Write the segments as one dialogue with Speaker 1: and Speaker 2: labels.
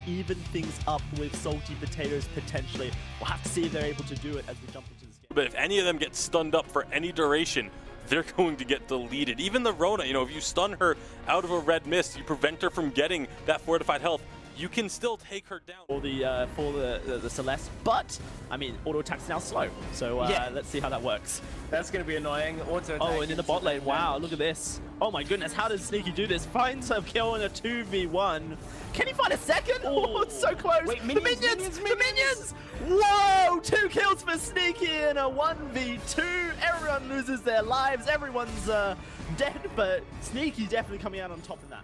Speaker 1: even things up with Salty Potatoes potentially. We'll have to see if they're able to do it as we jump into this game.
Speaker 2: But if any of them get stunned up for any duration, they're going to get deleted. Even the Rona, you know, if you stun her out of a red mist, you prevent her from getting that fortified health, you can still take her down.
Speaker 1: For the Celeste, but I mean, auto attack's now slow, so let's see how that works.
Speaker 3: That's going to be annoying. Auto attack.
Speaker 1: Oh, and in the bot lane, wow, look at this. Oh my goodness, how does Sneaky do this? Finds a kill in a 2v1. Can he find a second? Oh, it's so close.
Speaker 3: Wait,
Speaker 1: the minions! Whoa, 2 kills for Sneaky in a 1v2. Everyone loses their lives. Everyone's dead, but Sneaky's definitely coming out on top of that.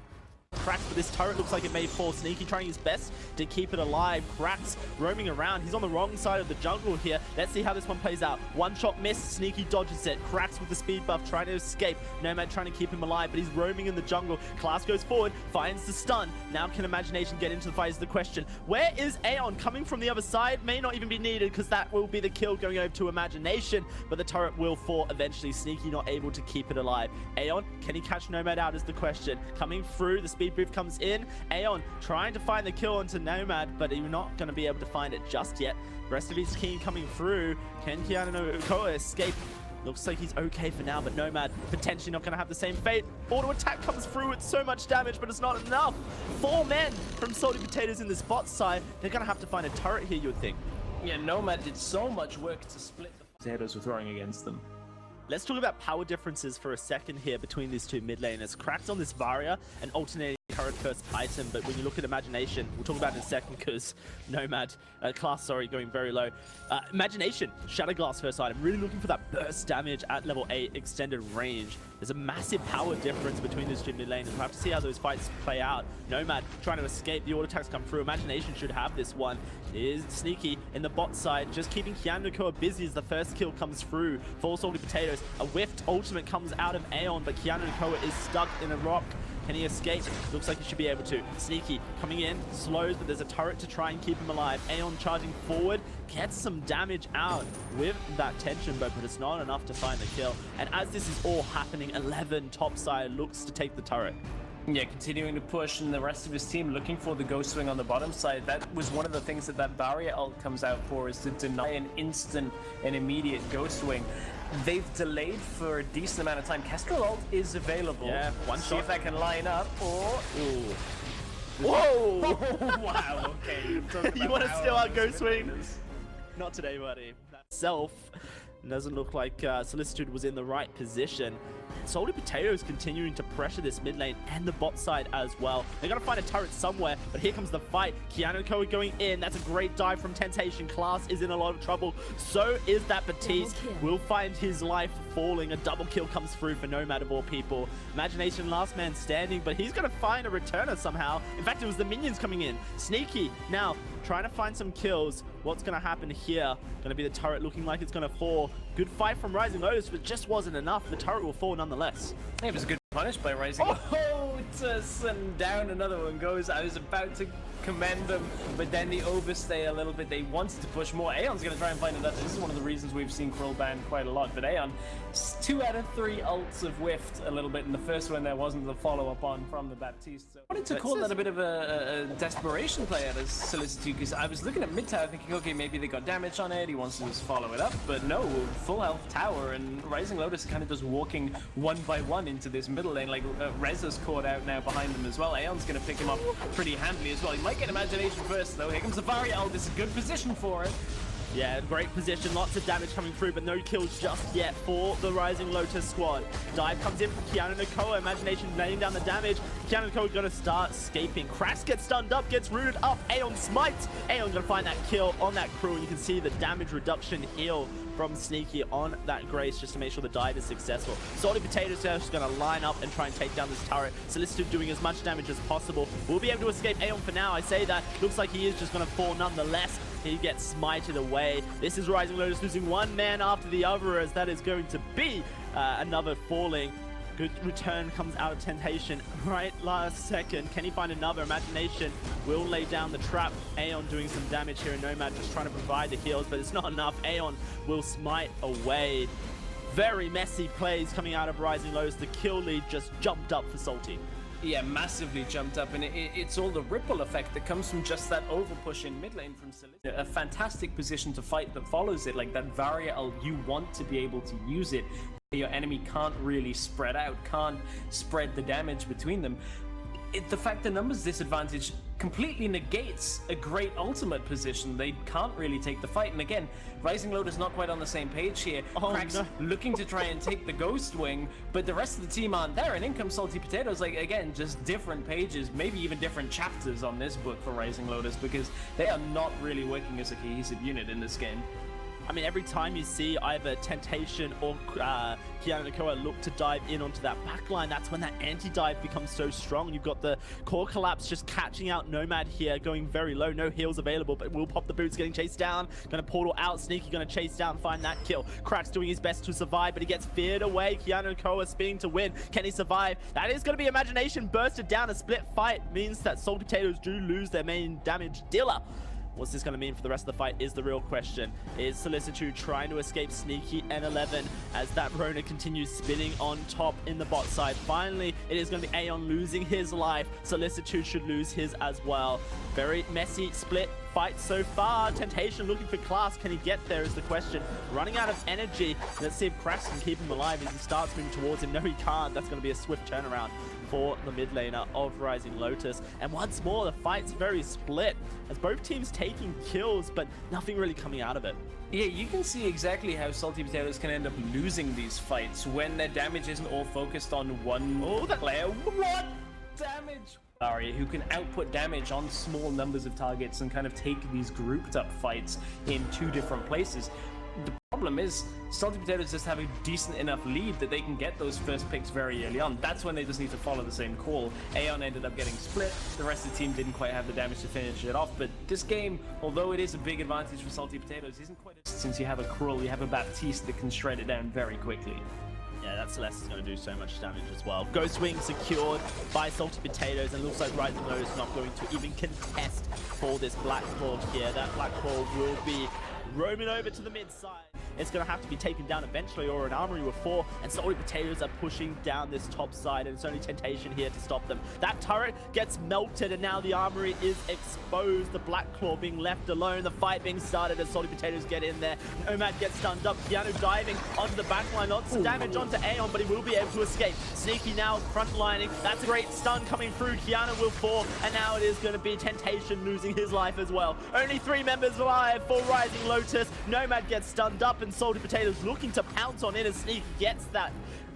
Speaker 1: Cracks, but this turret looks like it may fall. Sneaky trying his best to keep it alive. Cracks roaming around. He's on the wrong side of the jungle here. Let's see how this one plays out. One shot miss. Sneaky dodges it. Cracks with the speed buff trying to escape. Nomad trying to keep him alive, but he's roaming in the jungle. Class goes forward, finds the stun. Now can Imagination get into the fight is the question. Where is Aeon? Coming from the other side may not even be needed because that will be the kill going over to Imagination, but the turret will fall eventually. Sneaky not able to keep it alive. Aeon, can he catch Nomad out is the question. Coming through, the speed boost comes in. Aeon trying to find the kill onto Nomad, but he's not going to be able to find it just yet. The rest of his team coming through. Can Keanu Koa escape? Looks like he's okay for now, but Nomad potentially not going to have the same fate. Auto attack comes through with so much damage, but it's not enough. 4 men from Salty Potatoes in this bot side. They're going to have to find a turret here, you would think.
Speaker 3: Yeah, Nomad did so much work to split the potatoes were throwing against them.
Speaker 1: Let's talk about power differences for a second here between these two mid laners. Cracked on this Varia and alternating current first item, but when you look at Imagination, we'll talk about it in a second because Nomad, class, sorry, going very low. Imagination, Shatterglass first item, really looking for that burst damage at level 8 extended range. There's a massive power difference between these two mid laners. We'll have to see how those fights play out. Nomad trying to escape, the auto attacks come through. Imagination should have this one. Is Sneaky in the bot side, just keeping Keanu Koa busy as the first kill comes through for Salty Potatoes. A whiffed ultimate comes out of Aeon, but Keanu Koa is stuck in a rock. Can he escape? Looks like he should be able to. Sneaky coming in, slows, but there's a turret to try and keep him alive. Aeon charging forward, gets some damage out with that tension bow, but it's not enough to find the kill. And as this is all happening, 11 topside looks to take the turret.
Speaker 3: Yeah, continuing to push, and the rest of his team looking for the ghost swing on the bottom side. That was one of the things that barrier ult comes out for, is to deny an instant and immediate ghost swing. They've delayed for a decent amount of time. Kestrel ult is available.
Speaker 1: Yeah, one
Speaker 3: See
Speaker 1: shot.
Speaker 3: if that can line up, or...
Speaker 1: Ooh. Whoa!
Speaker 3: Wow, okay.
Speaker 1: You want to steal our ghost swing? Not today, buddy. That self doesn't look like Solicitude was in the right position. Salty Potatoes continuing to pressure this mid lane and the bot side as well. They're going to find a turret somewhere, but here comes the fight. Keanu Koa going in. That's a great dive from Temptation. Class is in a lot of trouble. So is that Batiste. Will find his life falling. A double kill comes through for Nomad of all people. Imagination last man standing, but he's going to find a returner somehow. In fact, it was the minions coming in. Sneaky now trying to find some kills. What's going to happen here? Going to be the turret looking like it's going to fall. Good fight from Rising Lotus, but just wasn't enough. The turret will fall nonetheless.
Speaker 3: Yeah, it was a good punish by Rising. Oh, and down another one goes. I was about to commend them, but then the overstay a little bit. They wanted to push more. Aeon's going to try and find another. This is one of the reasons we've seen Krill ban quite a lot, but Aeon, 2 out of 3 ults have whiffed a little bit, and the first one there wasn't the follow-up on from the Baptiste. So I wanted to call that a bit of a desperation play out of Solicitude, because I was looking at mid tower thinking, okay, maybe they got damage on it, he wants to just follow it up, but no, full health tower, and Rising Lotus kind of just walking one by one into this middle lane, like Reza's caught out now behind them as well. Aeon's going to pick him up pretty handily as well. He might get Imagination first though. Here comes the Varia ult. This is a good position for it.
Speaker 1: Yeah, great position. Lots of damage coming through, but no kills just yet for the Rising Lotus squad. Dive comes in from Keanu Koa. Imagination laying down the damage. Keanu Koa going to start escaping. Crash gets stunned up, gets rooted up. Aeon smites. Aeon going to find that kill on that crew. And you can see the damage reduction heal from Sneaky on that Grace just to make sure the dive is successful. Salty Potatoes is just going to line up and try and take down this turret. Solicitude doing as much damage as possible. We'll be able to escape Aeon for now. I say that. Looks like he is just going to fall nonetheless. He gets smited away. This is Rising Lotus losing one man after the other, as that is going to be another falling. Good return comes out of Temptation right last second. Can he find another? Imagination will lay down the trap. Aeon doing some damage here, and Nomad just trying to provide the heals, but it's not enough. Aeon will smite away. Very messy plays coming out of Rising Lotus. The kill lead just jumped up for Salty.
Speaker 3: Yeah, massively jumped up, and it's all the ripple effect that comes from just that overpush in mid lane from Solista. A fantastic position to fight that follows it, like that variable, you want to be able to use it. Your enemy can't really spread out, can't spread the damage between them. The fact the numbers disadvantage completely negates a great ultimate position. They can't really take the fight. And again, Rising Lotus not quite on the same page here. Cracks looking to try and take the Ghost Wing, but the rest of the team aren't there. And in comes Salty Potatoes. Like, again, just different pages, maybe even different chapters on this book for Rising Lotus, because they are not really working as a cohesive unit in this game.
Speaker 1: I mean, every time you see either Temptation or Keanu Nakoa look to dive in onto that backline, that's when that anti-dive becomes so strong. You've got the core collapse just catching out Nomad here, going very low. No heals available, but will pop the boots, getting chased down. Gonna portal out, Sneaky gonna chase down, find that kill. Crack's doing his best to survive, but he gets feared away. Keanu Nakoa spinning to win. Can he survive? That is gonna be Imagination bursted down. A split fight means that Salty Potatoes do lose their main damage dealer. What's this going to mean for the rest of the fight is the real question. Is Solicitude trying to escape Sneaky and 11 as that Rona continues spinning on top in the bot side? Finally, it is going to be Aeon losing his life. Solicitude should lose his as well. Very messy split fight so far. Temptation looking for class. Can he get there is the question. Running out of energy. Let's see if Cracks can keep him alive as he starts moving towards him. No, he can't. That's going to be a swift turnaround for the mid laner of Rising Lotus. And once more, the fight's very split as both teams taking kills, but nothing really coming out of it.
Speaker 3: Yeah, you can see exactly how Salty Potatoes can end up losing these fights when their damage isn't all focused on one player. What damage? Vainglory, who can output damage on small numbers of targets and kind of take these grouped up fights in two different places. The problem is Salty Potatoes just have a decent enough lead that they can get those first picks very early on. That's when they just need to follow the same call. Aeon ended up getting split. The rest of the team didn't quite have the damage to finish it off. But this game, although it is a big advantage for Salty Potatoes, isn't quite as since you have a Cruel, you have a Baptiste that can shred it down very quickly.
Speaker 1: Yeah, that Celeste is going to do so much damage as well. Ghost Wing secured by Salty Potatoes, and looks like Rising Lotus is not going to even contest for this Black Claw here. That Black Claw will be roaming over to the mid side. It's going to have to be taken down eventually, or an Armory with 4, and Salty Potatoes are pushing down this top side, and it's only Temptation here to stop them. That turret gets melted, and now the Armory is exposed. The Black Claw being left alone, the fight being started as Salty Potatoes get in there. Nomad gets stunned up, Keanu diving onto the backline, lots of damage onto Aeon, but he will be able to escape. Sneaky now frontlining, that's a great stun coming through, Keanu will fall, and now it is going to be Temptation losing his life as well. Only 3 members alive for Rising Lotus. Nomad gets stunned up, and Salty Potatoes looking to pounce on it as Sneaky gets that.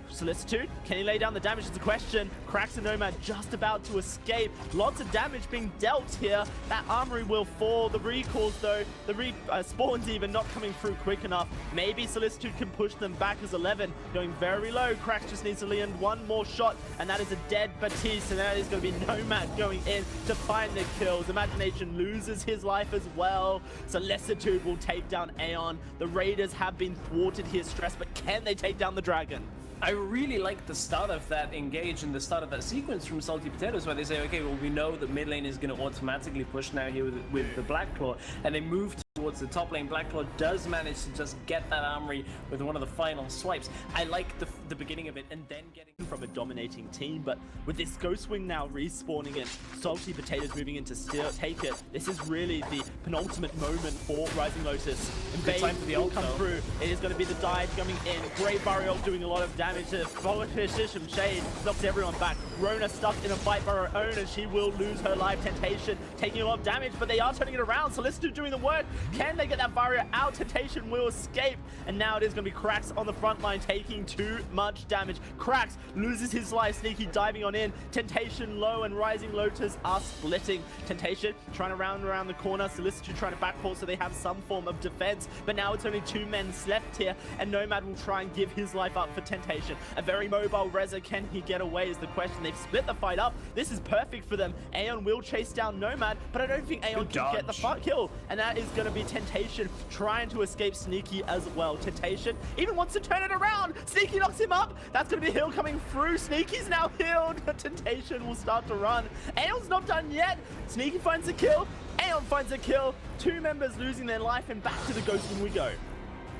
Speaker 1: Solicitude, can he lay down the damage is the question. Cracks and Nomad just about to escape. Lots of damage being dealt here. That Armory will fall. The recalls though, the spawns even not coming through quick enough. Maybe Solicitude can push them back as 11 going very low. Cracks just needs to land one more shot, and that is a dead Baptiste, and that is going to be Nomad going in to find the kills. Imagination loses his life as well. Solicitude will take down Aeon. The Raiders have been thwarted here, stressed, but can they take down the Dragon?
Speaker 3: I really like the start of that engage and the start of that sequence from Salty Potatoes, where they say, okay, well, we know that mid lane is going to automatically push now here with the Black Claw, and they move towards the top lane. Black Claw does manage to just get that Armory with one of the final swipes. I like the beginning of it, and then getting
Speaker 1: from a dominating team, but with this Ghost Wing now respawning and Salty Potatoes moving in to still take it, this is really the penultimate moment for Rising Lotus. And
Speaker 3: good time for the ult
Speaker 1: come through. It is going to be the dive coming in. Great Barrier doing a lot of damage to Politician Shade, knocks everyone back. Rona stuck in a fight by her own, and she will lose her life. Temptation taking a lot of damage, but they are turning it around. Solicitude doing the work. Can they get that barrier out? Temptation will escape, and now it is going to be Cracks on the front line taking too much damage. Cracks loses his life. Sneaky diving on in. Temptation low, and Rising Lotus are splitting. Temptation trying to round around the corner. Solicitude trying to backfall so they have some form of defense, but now it's only 2 men left here, and Nomad will try and give his life up for Temptation. A very mobile Reza, can he get away is the question. They've split the fight up. This is perfect for them. Aeon will chase down Nomad, but I don't think Aeon can get the kill, and that is going to be Temptation trying to escape Sneaky as well. Temptation even wants to turn it around. Sneaky knocks him up. That's going to be Hill coming through. Sneaky's now healed. Temptation will start to run. Aeon's not done yet. Sneaky finds the kill. Aeon finds a kill. 2 members losing their life, and back to the Ghost Wing we go.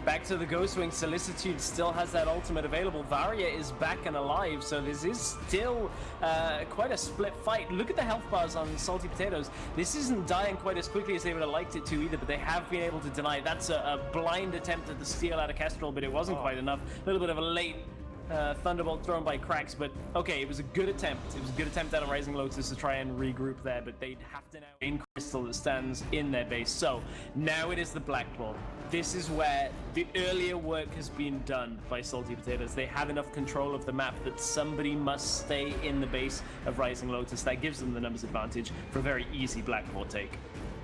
Speaker 3: Back to the Ghost Wing. Solicitude still has that ultimate available. Varia is back and alive, so this is still quite a split fight. Look at the health bars on Salty Potatoes. This isn't dying quite as quickly as they would have liked it to either, but they have been able to deny. That's a blind attempt at the steal out of Kestrel, but it wasn't quite enough. A little bit of a late Thunderbolt thrown by Cracks, but okay, it was a good attempt. It was a good attempt out of Rising Lotus to try and regroup there, but they'd have to now in Crystal that stands in their base. So now it is the Black Claw. This is where the earlier work has been done by Salty Potatoes. They have enough control of the map that somebody must stay in the base of Rising Lotus. That gives them the numbers advantage for a very easy Black Claw take.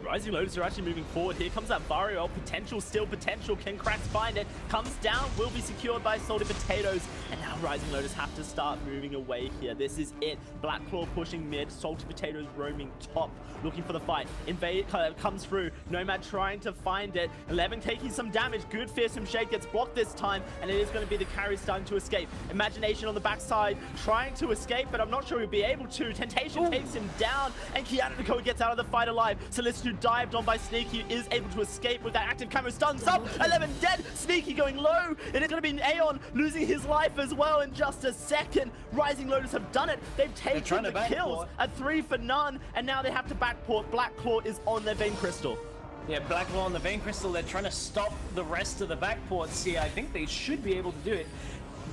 Speaker 1: Rising Lotus are actually moving forward. Here comes that Vario. Potential, still potential. Can Cracks find it? Comes down, will be secured by Salty Potatoes. And now Rising Lotus have to start moving away here. This is it. Black Claw pushing mid. Salty Potatoes roaming top, looking for the fight. Invade comes through. Nomad trying to find it. 11 taking some damage. Good fearsome shade gets blocked this time. And it is going to be the carry starting to escape. Imagination on the backside trying to escape, but I'm not sure he'll be able to. Temptation takes him down. And Keanu gets out of the fight alive. Solicitude dived on by Sneaky, is able to escape with that active camo. Stuns up, 11 dead, Sneaky going low, and it's going to be Aeon losing his life as well in just a second. Rising Lotus have done it. They've taken the kills, a 3 for none, and now they have to backport. Black Claw is on their Vein Crystal.
Speaker 3: Yeah, Black Claw on the Vein Crystal. They're trying to stop the rest of the backports here. I think they should be able to do it.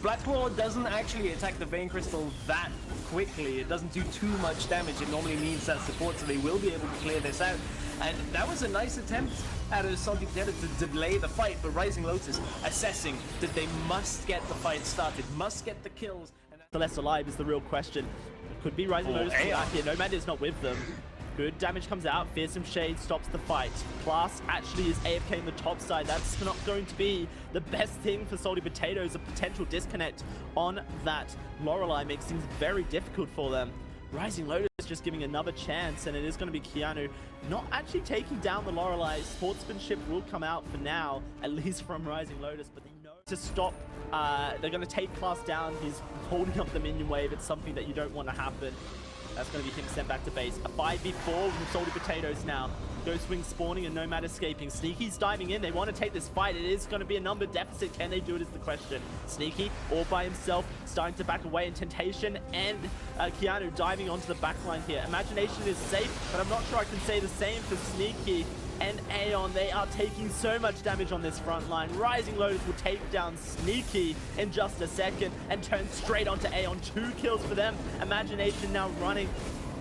Speaker 3: Black Claw doesn't actually attack the Vein Crystal that quickly. It doesn't do too much damage. It normally needs that support, so they will be able to clear this out. And that was a nice attempt out of Salty Potato to delay the fight, but Rising Lotus assessing that they must get the fight started, must get the kills. And
Speaker 1: The less alive is the real question. It could be Rising Lotus back here. Nomad is not with them. Good damage comes out. Fearsome Shade stops the fight. Class actually is AFK in the top side. That's not going to be the best thing for Salty Potatoes. A potential disconnect on that Lorelei makes things very difficult for them. Rising Lotus just giving another chance, and it is going to be Keanu not actually taking down the Lorelei. Sportsmanship will come out for now, at least from Rising Lotus, but they know to stop. They're going to take Class down. He's holding up the minion wave. It's something that you don't want to happen. That's going to be him sent back to base. A 5v4 with Salty Potatoes now. Ghost Wing spawning and Nomad escaping. Sneaky's diving in. They want to take this fight. It is going to be a number deficit. Can they do it is the question. Sneaky all by himself, starting to back away in Temptation, and Keanu diving onto the backline here. Imagination is safe, but I'm not sure I can say the same for Sneaky and Aeon. They are taking so much damage on this front line. Rising Lotus will take down Sneaky in just a second and turn straight onto Aeon. 2 kills for them. Imagination now running.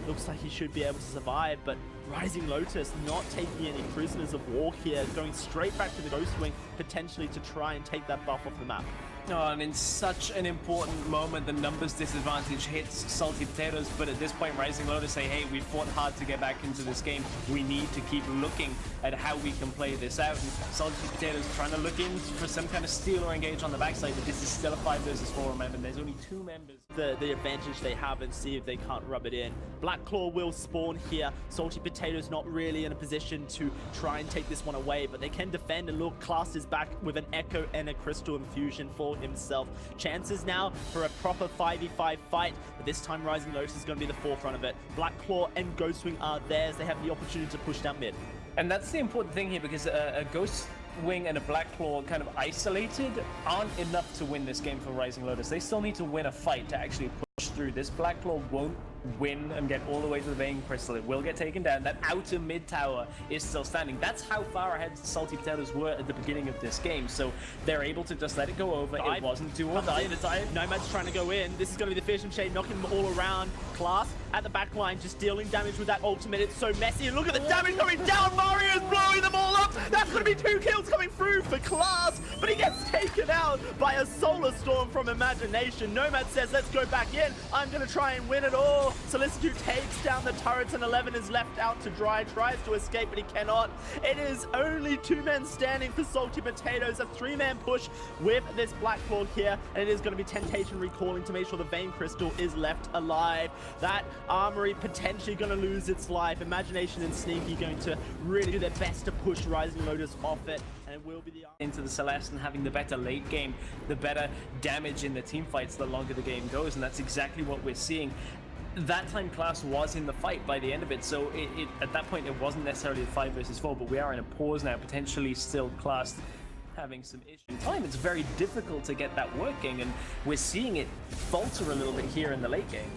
Speaker 1: Looks like he should be able to survive, but Rising Lotus not taking any prisoners of war here, going straight back to the Ghost Wing, potentially to try and take that buff off the map.
Speaker 3: Oh, and in such an important moment, the numbers disadvantage hits Salty Potatoes, but at this point, Rising Lotus say, hey, we fought hard to get back into this game. We need to keep looking at how we can play this out. And Salty Potatoes trying to look in for some kind of steal or engage on the backside, but this is still a 5 versus 4, remember. There's only 2 members.
Speaker 1: The advantage they have, and see if they can't rub it in. Black Claw will spawn here. Salty Potatoes not really in a position to try and take this one away, but they can defend, and look, Class is back with an Echo and a Crystal Infusion for himself. Chances now for a proper 5v5 fight, but this time Rising Lotus is going to be the forefront of it. Black Claw and Ghost Wing are theirs. They have the opportunity to push down mid.
Speaker 3: And that's the important thing here, because a Ghost Wing and a Black Claw kind of isolated aren't enough to win this game for Rising Lotus. They still need to win a fight to actually push through. This Black Claw won't win and get all the way to the Vein Crystal. It will get taken down. That outer mid tower is still standing. That's how far ahead Salty Potatoes were at the beginning of this game. So they're able to just let it go over. It wasn't do or die.
Speaker 1: Nomad's trying to go in. This is going to be the Fearsome Shade knocking them all around. Class at the back line just dealing damage with that ultimate. It's so messy. And look at the damage coming down. Mario's blowing them all up. That's going to be 2 kills coming through for Class, but he gets taken out by a Solar Storm from Imagination. Nomad says, let's go back in. I'm going to try and win it all. Solicitude takes down the turrets, and 11 is left out to dry. Tries to escape, but he cannot. It is only 2 men standing for Salty Potatoes. A 3-man push with this Black Claw here, and it is going to be Temptation recalling to make sure the Vein Crystal is left alive. That Armory potentially going to lose its life. Imagination and Sneaky going to really do their best to push Rising Lotus off it, and it will be the
Speaker 3: into the Celeste, and having the better late game, the better damage in the team fights the longer the game goes, and that's exactly what we're seeing. That time Class was in the fight by the end of it, so at that point it wasn't necessarily a 5 versus 4, but we are in a pause now. Potentially still Class having some issues. Time, it's very difficult to get that working, and we're seeing it falter a little bit here in the late game.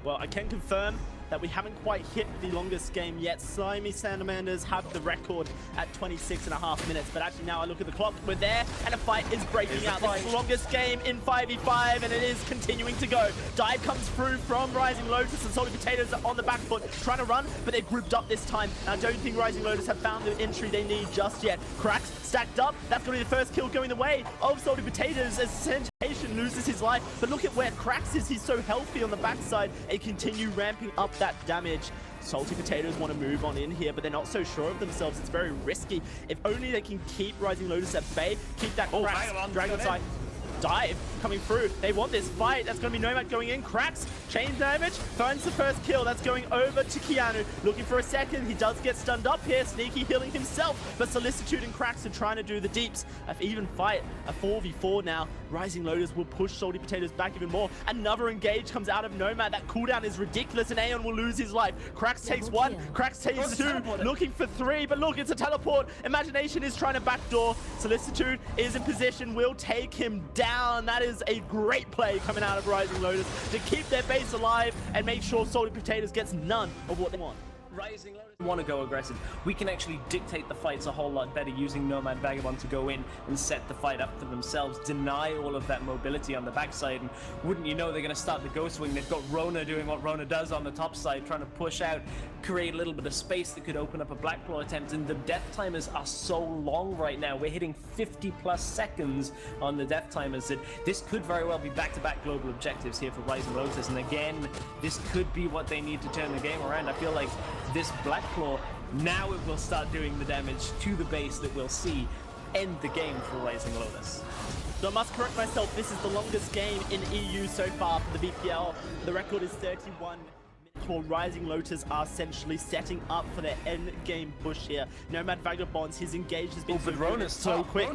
Speaker 1: Well, I can confirm that we haven't quite hit the longest game yet. Slimy Salamanders have the record at 26.5 minutes, but actually now I look at the clock, we're there, and a fight is breaking out. This is the longest game in 5v5, and it is continuing to go. Dive comes through from Rising Lotus, and Salty Potatoes are on the back foot, trying to run, but they're grouped up this time, and I don't think Rising Lotus have found the entry they need just yet. Cracks stacked up, that's going to be the first kill going the way of Salty Potatoes as Sensation loses his life, but look at where Cracks is, he's so healthy on the backside, and continue ramping up that damage. Salty Potatoes want to move on in here, but they're not so sure of themselves. It's very risky. If only they can keep Rising Lotus at bay, keep that Cracks Dragon side. Dive coming through. They want this fight. That's going to be Nomad going in. Cracks, chain damage, finds the first kill. That's going over to Keanu. Looking for a second. He does get stunned up here. Sneaky healing himself, but Solicitude and Cracks are trying to do the deeps. An even fight, a 4v4 now. Rising Lotus will push Salty Potatoes back even more. Another engage comes out of Nomad. That cooldown is ridiculous, and Aeon will lose his life. Cracks takes one. Cracks takes two. Looking for three, but look, it's a teleport. Imagination is trying to backdoor. Solicitude is in position, will take him down. That is a great play coming out of Rising Lotus to keep their base alive and make sure Salty Potatoes gets none of what they want.
Speaker 3: Rising Lotus want to go aggressive. We can actually dictate the fights a whole lot better using Nomad Vagabond to go in and set the fight up for themselves, deny all of that mobility on the backside, and wouldn't you know they're going to start the Ghost Wing. They've got Rona doing what Rona does on the top side, trying to push out, create a little bit of space that could open up a Black Claw attempt, and the death timers are so long right now. We're hitting 50 plus seconds on the death timers that this could very well be back-to-back global objectives here for Rising Lotus, and again, this could be what they need to turn the game around. I feel like this Black Claw, now it will start doing the damage to the base that we'll see end the game for Rising Lotus.
Speaker 1: So I must correct myself, this is the longest game in EU so far for the VPL. The record is 31 minutes. For Rising Lotus are essentially setting up for their end game push here. Nomad Vagabonds, his engage has been so quick.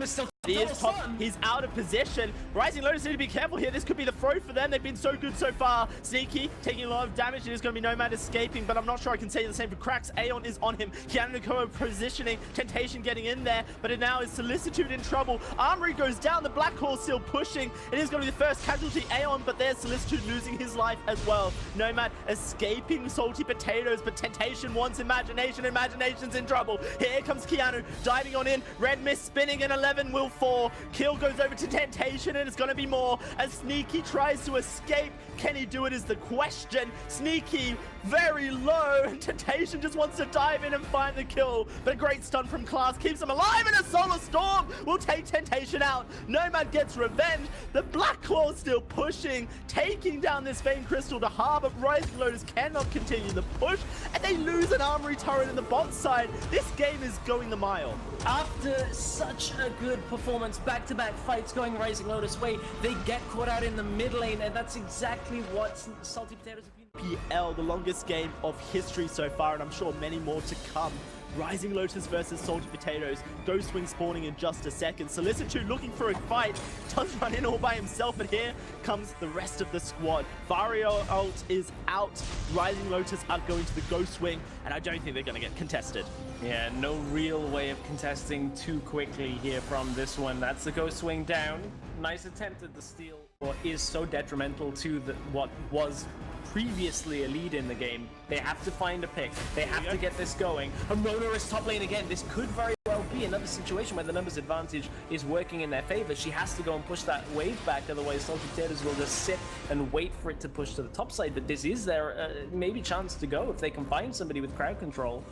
Speaker 1: He is top. He's out of position. Rising Lotus need to be careful here. This could be the throw for them. They've been so good so far. Sneaky taking a lot of damage. It is going to be Nomad escaping, but I'm not sure I can say the same for Cracks. Aeon is on him. Keanu Nakoa positioning. Temptation getting in there, but it now is Solicitude in trouble. Armory goes down. The Black Claw still pushing. It is going to be the first casualty. Aeon, but there's Solicitude losing his life as well. Nomad escaping Salty Potatoes, but Temptation wants Imagination. Imagination's in trouble. Here comes Keanu diving on in. Red Mist spinning, and 11 will fall. Kill goes over to Temptation, and it's going to be more as Sneaky tries to escape. Can he do it is the question. Sneaky very low, and Temptation just wants to dive in and find the kill, but a great stun from Class keeps him alive, and a Solar Storm will take Temptation out. Nomad gets revenge. The Black Claw still pushing, taking down this Vein Crystal to Harbor. Rising Lotus cannot continue the push, and they lose an Armory turret in the bot side. This game is going the mile.
Speaker 3: After such a good performance, back-to-back fights going Rising Lotus way, they get caught out in the mid lane, and that's exactly what Salty Potatoes have been.
Speaker 1: VPL, the longest game of history so far, and I'm sure many more to come. Rising Lotus versus Salty Potatoes. Ghost Wing spawning in just a second. Solicitude looking for a fight. Does run in all by himself, but here comes the rest of the squad. Vario ult is out. Rising Lotus are going to the Ghost Wing, and I don't think they're going to get contested.
Speaker 3: Yeah, no real way of contesting too quickly here from this one. That's the Ghost Wing down. Nice attempt at the steal. What is so detrimental to what was previously a lead in the game. They have to find a pick. They have to get this going. And Rona is top lane again. This could very well be another situation where the numbers advantage is working in their favor. She has to go and push that wave back, otherwise Salty Potatoes will just sit and wait for it to push to the top side. But this is their maybe chance to go if they can find somebody with crowd control.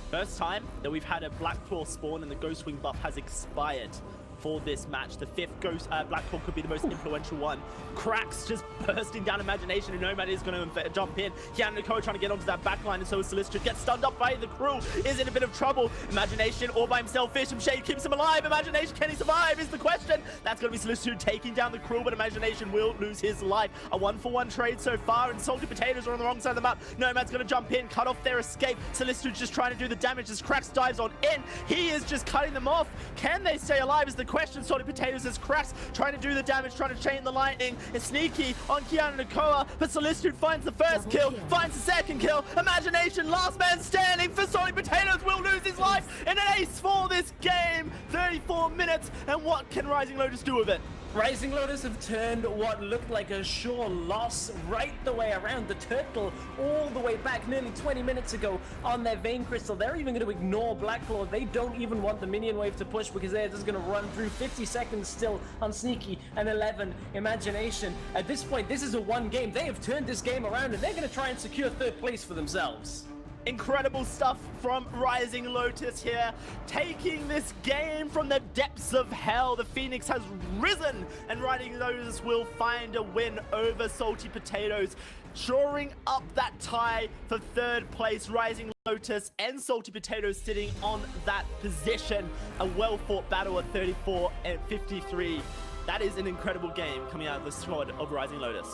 Speaker 1: First time that we've had a Black Claw spawn and the Ghost Wing buff has expired for this match. The fifth Black Claw could be the most influential one. Cracks just bursting down Imagination, and Nomad is going to jump in. Keanu Nakoa trying to get onto that backline, and so is Solicitude. Gets stunned up by the crew, is in a bit of trouble. Imagination all by himself. Fish and Shade keeps him alive. Imagination, can he survive is the question. That's going to be Solicitude taking down the crew, but Imagination will lose his life. A 1-for-1 trade so far, and Salty Potatoes are on the wrong side of the map. Nomad's going to jump in, cut off their escape. Solicitude's just trying to do the damage as Cracks dives on in. He is just cutting them off. Can they stay alive is the question. Salty Potatoes as Cracks trying to do the damage, trying to chain the lightning. It's Sneaky on Keanu Nakoa, but Solicitude finds the first kill, finds the second kill. Imagination, last man standing for Salty Potatoes, will lose his life. and an ace for this game. 34 minutes, and what can Rising Lotus do with it?
Speaker 3: Rising Lotus have turned what looked like a sure loss right the way around. The turtle all the way back nearly 20 minutes ago on their Vein Crystal. They're even going to ignore Blackclaw. They don't even want the minion wave to push because they're just going to run through 50 seconds still on Sneaky and 11 Imagination. At this point, this is a one game. They have turned this game around and they're going to try and secure third place for themselves.
Speaker 1: Incredible stuff from Rising Lotus here, taking this game from the depths of hell. The Phoenix has risen, and Rising Lotus will find a win over Salty Potatoes, shoring up that tie for third place. Rising Lotus and Salty Potatoes sitting on that position. A well-fought battle at 34 and 53. That is an incredible game coming out of the squad of Rising Lotus.